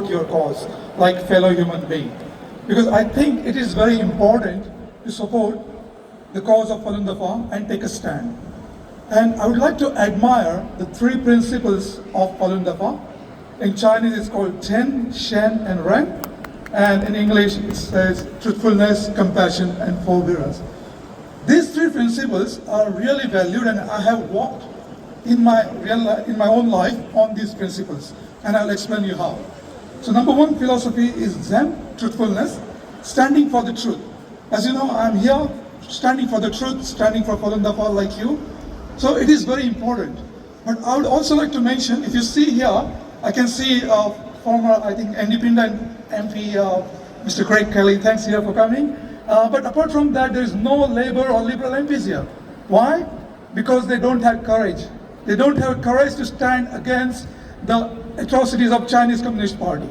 your cause like fellow human being. Because I think it is very important to support the cause of Falun Dafa and take a stand. And I would like to admire the three principles of Falun Dafa. In Chinese it's called Zhen, Shan and Ren. And in English it says truthfulness, compassion and forbearance. These three principles are really valued, and I have walked in my own life on these principles. And I'll explain you how. So number one philosophy is Zhen, truthfulness, standing for the truth. As you know, I'm here standing for the truth, standing for Falun Dafa like you. So it is very important. But I would also like to mention, if you see here, I can see former, I think, independent MP, Mr. Craig Kelly. Thanks here for coming. But apart from that, there is no Labour or Liberal MPs here. Why? Because they don't have courage. They don't have courage to stand against the atrocities of Chinese Communist Party.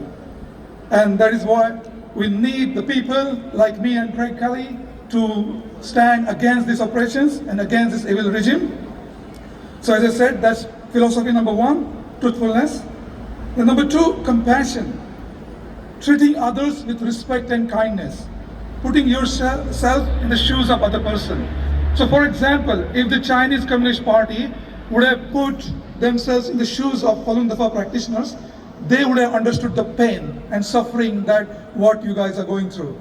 And that is why we need the people like me and Craig Kelly to stand against these oppressions and against this evil regime. So as I said, that's philosophy number one, truthfulness. And number two, compassion. Treating others with respect and kindness. Putting yourself in the shoes of other person. So for example, if the Chinese Communist Party would have put themselves in the shoes of Falun Dafa practitioners, they would have understood the pain and suffering that what you guys are going through.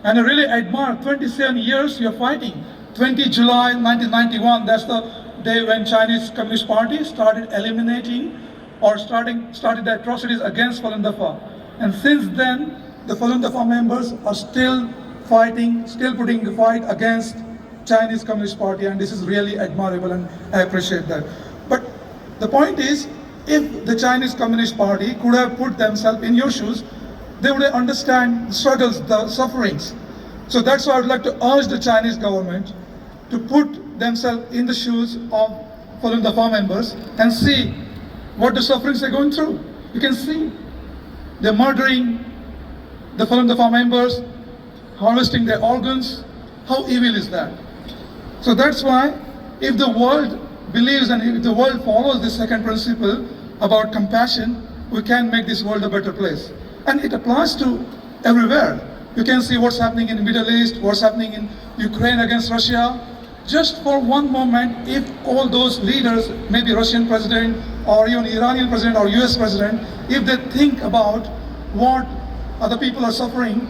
And I really admire 27 years you're fighting. 20 July 1991, that's the day when Chinese Communist Party started eliminating or started the atrocities against Falun Dafa. And since then, the Falun Dafa members are still fighting, still putting the fight against Chinese Communist Party, and this is really admirable and I appreciate that. But the point is, if the Chinese Communist Party could have put themselves in your shoes, they would understand the struggles, the sufferings. So that's why I would like to urge the Chinese government to put themselves in the shoes of Falun Dafa members and see what the sufferings they're going through. You can see they're murdering the Falun Dafa members, harvesting their organs. How evil is that? So that's why if the world believes and if the world follows this second principle about compassion, we can make this world a better place. And it applies to everywhere. You can see what's happening in the Middle East, what's happening in Ukraine against Russia. Just for one moment, if all those leaders, maybe Russian president or even Iranian president or US president, if they think about what other people are suffering,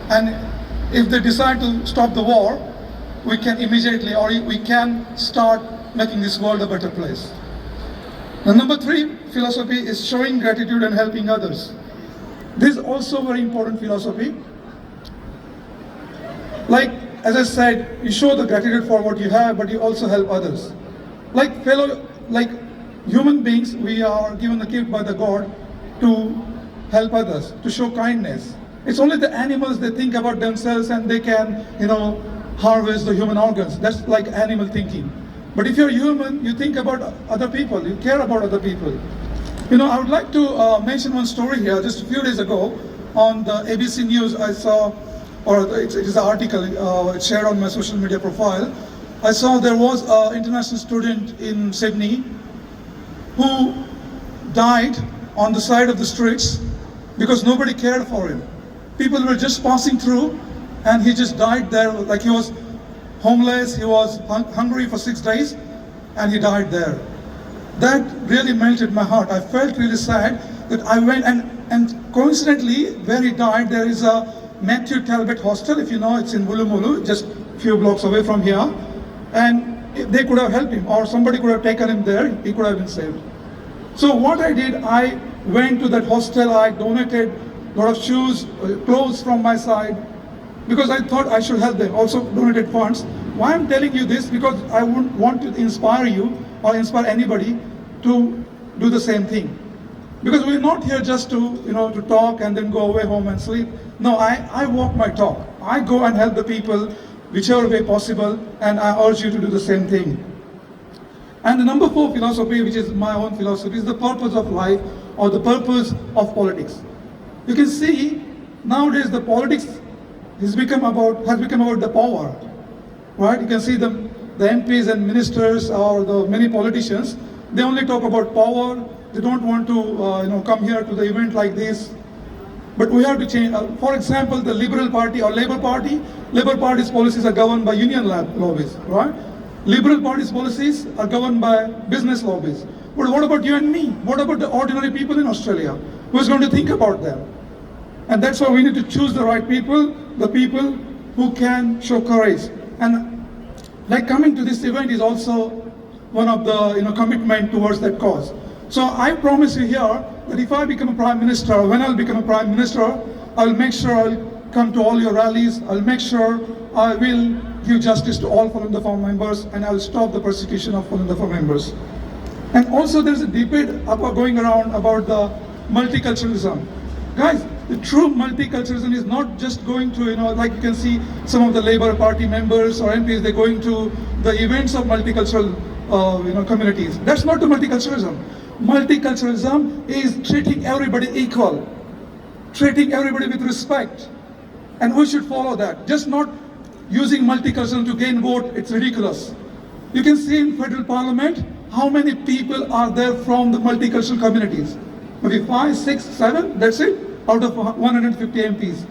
and if they decide to stop the war, we can immediately, or we can start making this world a better place. The number three philosophy is showing gratitude and helping others. This is also very important philosophy. Like, as I said, you show the gratitude for what you have, but you also help others. Like human beings, we are given the gift by the God to help others, to show kindness. It's only the animals that think about themselves and they can, harvest the human organs. That's like animal thinking. But if you're human, you think about other people, you care about other people. I would like to mention one story here. Just a few days ago, on the ABC News, I saw, or it is an article shared on my social media profile. I saw there was an international student in Sydney who died on the side of the streets because nobody cared for him. People were just passing through, and he just died there, like he was homeless, he was hungry for 6 days, and he died there. That really melted my heart. I felt really sad that I went, and coincidentally, where he died, there is a Matthew Talbot hostel, if you know, it's in Woolloomooloo, just a few blocks away from here, and they could have helped him, or somebody could have taken him there, he could have been saved. So what I did, I went to that hostel, I donated a lot of shoes, clothes from my side, because I thought I should help them, also donated funds. Why I'm telling you this? Because I would want to inspire you or inspire anybody to do the same thing. Because we're not here just to, to talk and then go away home and sleep. No, I walk my talk. I go and help the people whichever way possible, and I urge you to do the same thing. And the number four philosophy, which is my own philosophy, is the purpose of life or the purpose of politics. You can see nowadays the politics has become about the power, right? You can see the MPs and ministers or the many politicians, they only talk about power. They don't want to come here to the event like this But we have to change. For example, the Liberal Party or Labour Party's policies are governed by union lobbies, right? Liberal Party's policies are governed by business lobbies. But what about you and me? What about the ordinary people in Australia? Who's going to think about them? And that's why we need to choose the right people, the people who can show courage. And like coming to this event is also one of the commitment towards that cause. So I promise you here that if I become a Prime Minister, when I'll become a Prime Minister, I'll make sure I'll come to all your rallies, I'll make sure I will give justice to all Falun Dafa members, and I'll stop the persecution of Falun Dafa members. And also there's a debate going around about the multiculturalism. Guys, the true multiculturalism is not just going to, like you can see some of the Labour Party members or MPs, they're going to the events of multicultural communities. That's not the multiculturalism. Multiculturalism is treating everybody equal, treating everybody with respect. And we should follow that. Just not using multiculturalism to gain vote, it's ridiculous. You can see in federal parliament how many people are there from the multicultural communities. Maybe 5, 6, 7, that's it, out of 150 MPs.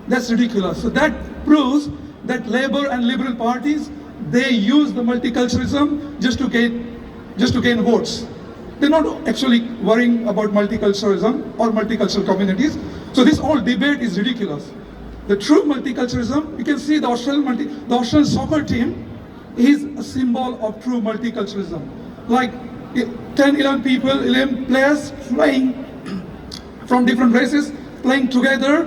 That's ridiculous. So that proves that Labour and Liberal parties, they use the multiculturalism just to gain votes. They're not actually worrying about multiculturalism or multicultural communities. So this whole debate is ridiculous. The true multiculturalism, you can see the Australian soccer team is a symbol of true multiculturalism. Like 10, 11 people, 11 players playing from different races, playing together,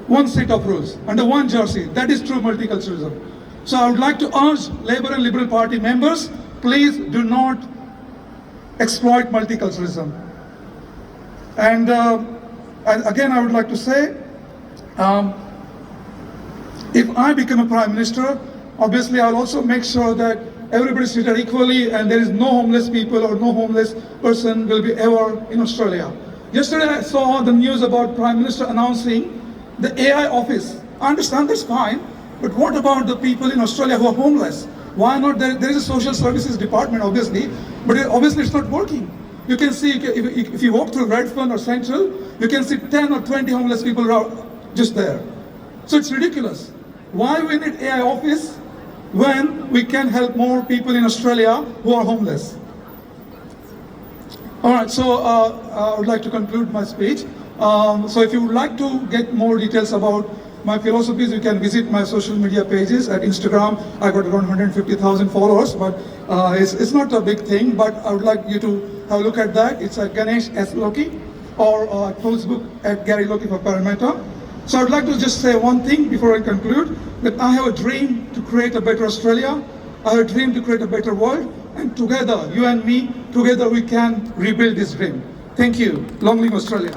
one set of rules, under one jersey. That is true multiculturalism. So I would like to urge Labour and Liberal Party members, please do not exploit multiculturalism. And again, I would like to say, if I become a Prime Minister, obviously I'll also make sure that everybody is treated equally and there is no homeless people or no homeless person will be ever in Australia. Yesterday I saw the news about Prime Minister announcing the AI office. I understand that's fine, but what about the people in Australia who are homeless? Why not? There is a social services department, obviously, but obviously it's not working. You can see, if you walk through Redfern or Central, you can see 10 or 20 homeless people just there. So it's ridiculous. Why we need AI office when we can help more people in Australia who are homeless? All right, so I would like to conclude my speech. So if you would like to get more details about my philosophies, you can visit my social media pages. At Instagram, I got around 150,000 followers, but it's not a big thing, but I would like you to have a look at that. It's at Ganesh Loke, or Facebook at Gary Loke for Parramatta. So I would like to just say one thing before I conclude, that I have a dream to create a better Australia. I have a dream to create a better world, and together, you and me, together we can rebuild this dream. Thank you. Long live Australia.